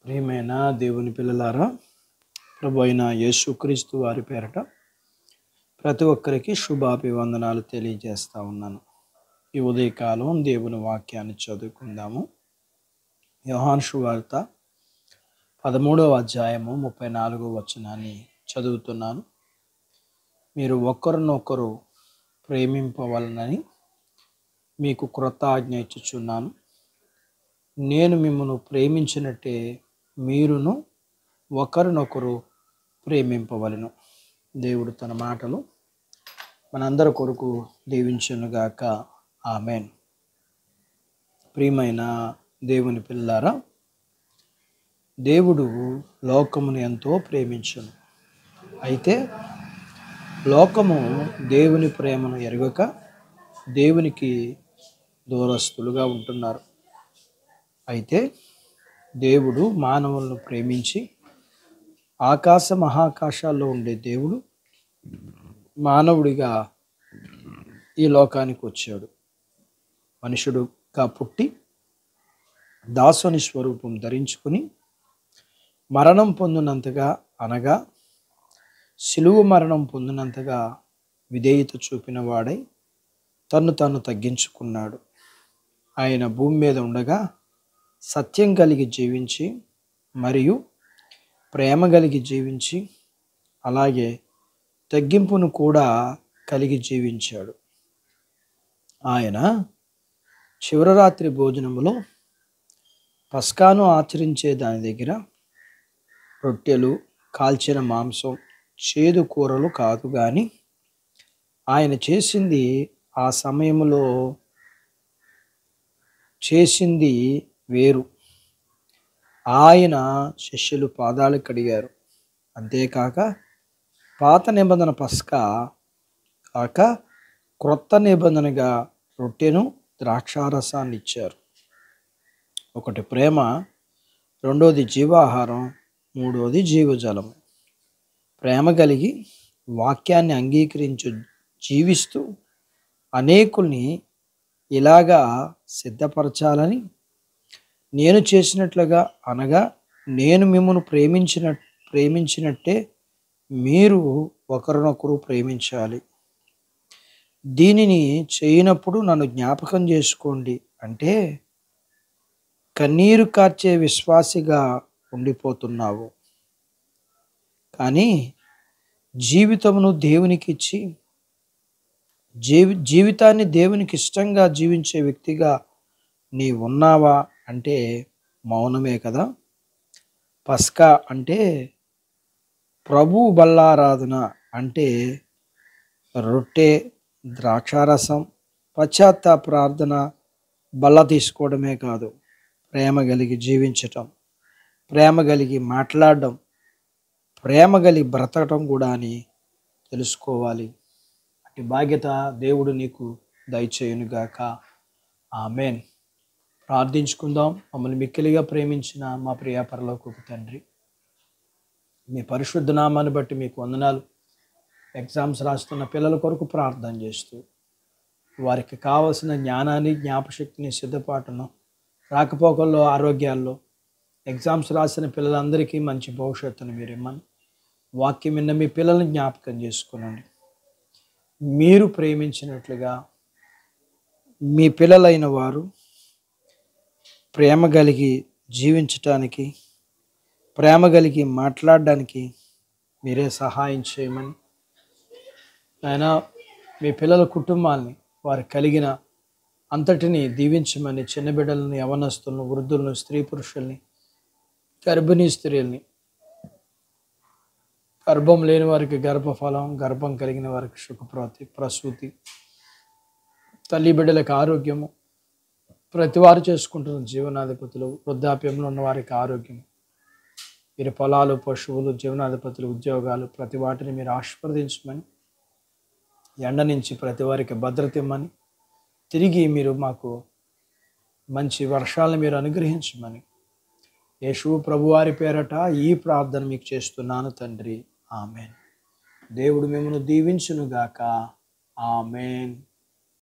ప్రియమైన దేవుని పిల్లలారా, ప్రభు అయిన యేసుక్రీస్తు వారి పేరట ప్రతి ఒక్కరికి శుభాభివందనాలు తెలియజేస్తా ఉన్నాను. ఈ ఉదయకాలం దేవుని వాక్యాన్ని చదువుకుందాము. యోహాను సువార్త 13వ అధ్యాయము 34వ వచనాన్ని చదువుతున్నాను. మీరు ఒకరినొకరు ప్రేమింపవలనని మీకు క్రొత్త ఆజ్ఞ ఇచ్చుచున్నాను. నేను మిమ్మల్ని ప్రేమించినట్టే మీరును ఒకరినొకరు ప్రేమింపవలెను. దేవుడు తన మాటలు మనందరి కొరకు దీవించునుగాక. ఆమేన్. ప్రియమైన దేవుని పిల్లారా, దేవుడు లోకమును ఎంతో ప్రేమించును. అయితే లోకము దేవుని ప్రేమను ఎరుగక దేవునికి దూరస్తులుగా ఉంటున్నారు. అయితే దేవుడు మానవులను ప్రేమించి ఆకాశ మహాకాశాల్లో ఉండే దేవుడు మానవుడిగా ఈ లోకానికి వచ్చాడు. మనుషుడుగా పుట్టి దాసుని స్వరూపం ధరించుకుని మరణం పొందినంతగా, అనగా శిలువ మరణం పొందినంతగా విధేయత చూపిన వాడై తన్ను తగ్గించుకున్నాడు. ఆయన భూమి మీద ఉండగా సత్యం కలిగి జీవించి మరియు ప్రేమ కలిగి జీవించి అలాగే తగ్గింపును కూడా కలిగి జీవించాడు. ఆయన చివరి రాత్రి భోజనములో పస్కాను ఆచరించే దాని దగ్గర రొట్టెలు, కాల్చిన మాంసం, చేదు కూరలు కాదు కానీ ఆయన చేసింది ఆ సమయంలో చేసింది వేరు. ఆయన శిష్యులు పాదాలు కడిగారు. అంతేకాక పాత నిబంధన పస్కా కాక క్రొత్త నిబంధనగా రొట్టెను, ద్రాక్షారసాన్ని ఇచ్చారు. ఒకటి ప్రేమ, రెండోది జీవాహారం, మూడోది జీవజలం. ప్రేమ కలిగి వాక్యాన్ని అంగీకరించు జీవిస్తూ అనేకుల్ని ఇలాగా సిద్ధపరచాలని, నేను చేసినట్లుగా, అనగా నేను మిమ్మల్ని ప్రేమించినట్టే మీరు ఒకరినొకరు ప్రేమించాలి. దీనిని చేయనప్పుడు నన్ను జ్ఞాపకం చేసుకోండి అంటే కన్నీరు కార్చే విశ్వాసిగా ఉండిపోతున్నావు. కానీ జీవితమును దేవునికి ఇచ్చి జీవితాన్ని దేవునికి ఇష్టంగా జీవించే వ్యక్తిగా నీ ఉన్నావా అంటే మౌనమే కదా. పస్కా అంటే ప్రభు బల్లారాధన అంటే రొట్టె, ద్రాక్షారసం, పశ్చాత్తాప ప్రార్థన, బల్ల తీసుకోవడమే కాదు, ప్రేమ కలిగి జీవించటం, ప్రేమ కలిగి మాట్లాడడం, ప్రేమ కలిగి బ్రతకటం కూడా అని తెలుసుకోవాలి. అట్టి బాధ్యత దేవుడు నీకు దయచేయునుగాక. ఆమేన్. ప్రార్థించుకుందాం. మమ్మల్ని మిక్కిలిగా ప్రేమించిన మా ప్రియ పరలోకపు తండ్రి, మీ పరిశుద్ధ నామాన్ని బట్టి మీకు వందనాలు. ఎగ్జామ్స్ రాస్తున్న పిల్లల కొరకు ప్రార్థన చేస్తూ వారికి కావలసిన జ్ఞానాన్ని, జ్ఞాపశక్తిని, సిద్ధపాటును, రాకపోకల్లో, ఆరోగ్యాల్లో, ఎగ్జామ్స్ రాసిన పిల్లలందరికీ మంచి భవిష్యత్తును మీరు ఇమ్మని, వాక్యం విన్న మీ పిల్లల్ని జ్ఞాపకం చేసుకునండి. మీరు ప్రేమించినట్లుగా మీ పిల్లలైన వారు ప్రేమ కలిగి జీవించటానికి, ప్రేమ కలిగి మాట్లాడడానికి మీరే సహాయం చేయమని, ఆయన మీ పిల్లల కుటుంబాలని, వారు కలిగిన అంతటిని దీవించమని, చిన్న బిడ్డలను, యవనస్తులను, వృద్ధులను, స్త్రీ పురుషుల్ని, గర్భిణీ స్త్రీల్ని, గర్భం లేని వారికి గర్భఫలం, గర్భం కలిగిన వారికి ప్రసూతి, తల్లి బిడ్డలకు ఆరోగ్యము, ప్రతి వారు చేసుకుంటున్న జీవనాధిపతులు, వృద్ధాప్యంలో ఉన్న వారికి ఆరోగ్యం, వీరి పొలాలు, పశువులు, జీవనాధిపతులు, ఉద్యోగాలు, ప్రతి వాటిని మీరు ఆశీర్వదించమని, ఎండ నుంచి ప్రతి వారికి భద్రత ఇమ్మని, తిరిగి మీరు మాకు మంచి వర్షాలను మీరు అనుగ్రహించమని యేసు ప్రభువారి పేరట ఈ ప్రార్థన మీకు చేస్తున్నాను తండ్రి. ఆమేన్. దేవుడు మిమ్మల్ని దీవించునుగాక. ఆమేన్.